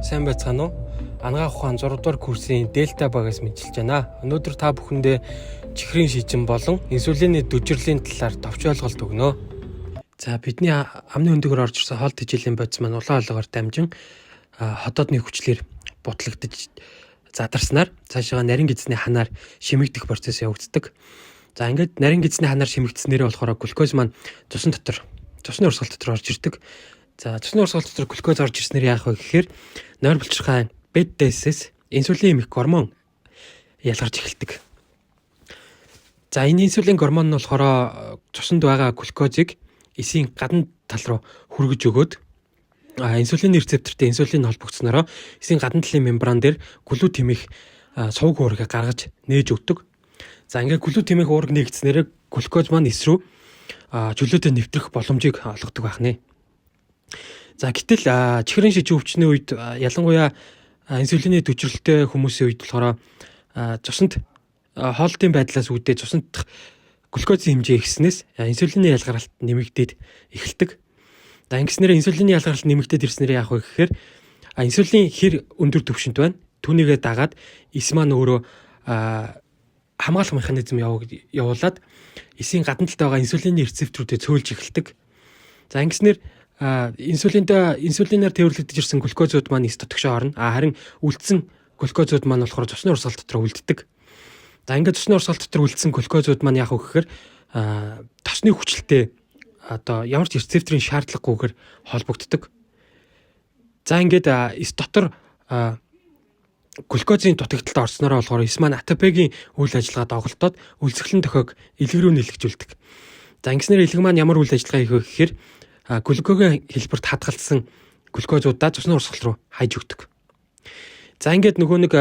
Сайн байцгаана уу? Анагаах ухаан 6 дугаар курсын Дельта багаас мэдчилж байна. Өнөөдөр та бүхэндээ чихрийн шижин болон инсулины дүжирлийн талаар товч ойлголт өгнө. За бидний амны өндөгөр орж ирсэн хоол тэжээлийн бодис маань улаан олгоор дамжин хотоодны хүчлэр бутлагдж задарснаар цаашаа нарийн гидсний ханаар шимэгдэх процесс явагддаг. За ингээд нарийн гидсний ханаар шимэгдснээрээ болохоор глюкоз маань цусны урсгал дотор орж ирдэг. За цусны урсгал дотор глюкоз орж ирснээр яах вэ гэхээр нойр булчирхай бета-ээс инсулин эмх гормон ялгарч эхэлдэг. За энэ инсулин гормон нь болохоор цуснд байгаа глюкозыг эсийн гадна тал руу хүргэж өгөөд инсулины рецептортэй инсулин холбогдсноороо эсийн гадна талын мембран дээр глют хэмээх сувг уургийг гаргаж нээж өгдөг. За ингээд глют хэмээх уург нэгдснээр глюкоз маань эс рүү чөлөөтэй нэвтрэх боломжийг олгодог байна. За гэтэл чихрийн шижин өвчний үед ялангуяа инсулины дүжрэлтэй хүмүүсийн үед болохоор цуснд хоолтын байдлаас үүдээ цуснд глюкозын хэмжээ ихснээс инсулины ялгаралт нэмэгдээд эхэлдэг. За ингэснээр инсулины ялгаралт нэмэгдээд ирснээр яах вэ гэхээр инсулин хэр өндөр түвшинт байна. Түүнийгээ дагаад эс маань өөрөө хамгаалах механизм явуулаад эсийн гадна талд байгаа инсулины рецепторуудыг цөөлж эхэлдэг. За ингэснээр инсулинаар тээвэрлэгдэж ирсэн глюкозууд маань эс дотогшоо орно. Харин үлдсэн глюкозууд маань болохоор цусны урсгал дотор үлддэг. За ингээд цусны урсгал дотор үлдсэн глюкозууд маань яах вэ гэхээр тосны хүчлэлтэй ямар ч рецепторын шаардлагагүйгээр холбогддог. За ингээд эс дотор глюкозын дутагдалд орсноороо болохоор эс маань АТП-гийн үйл ажиллагаа доголдоод үлсгэлэн дохиог илэг рүү нэлэгжүүлдэг. За ингэснээр илэг маань ямар үйл ажиллагаа хийх вэ гэхээр глюкогийн хэлбэрт хадгалсан глюкозуудаа цусны урсгал руу хайж өгдөг. За ингээд нөгөө нэг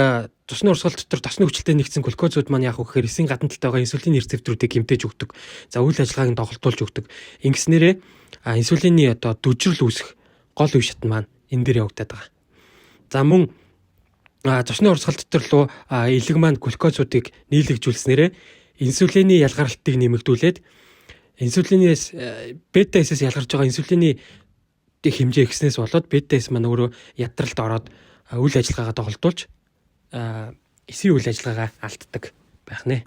цусны урсгал дотор тосны хүчлэлтэй нэгдсэн глюкозууд маань яах вэ гэхээр эсийн гадна талд байгаа инсулины рецепторуудыг хэмтээж өгдөг. За үйл ажиллагааг доголдуулж өгдөг. Ингэснээрээ инсулины дүжрэл үүсэх гол үе шат маань энэ дээр явагдаад байгаа. За мөн цусны урсгал дотор руу илэг маань глюкозуудыг нийлэгжүүлснээрээ инсулины ялгаралтыг нэмэгдүүлээд инсулинээс бета-ээс ялгарч байгаа инсулины хэмжээ ихснээс болоод бета-ээс маань өөрөө ядралд ороод үйл ажиллагаагаа доголдуулж эсийн үйл ажиллагаагаа алддаг байх нэ.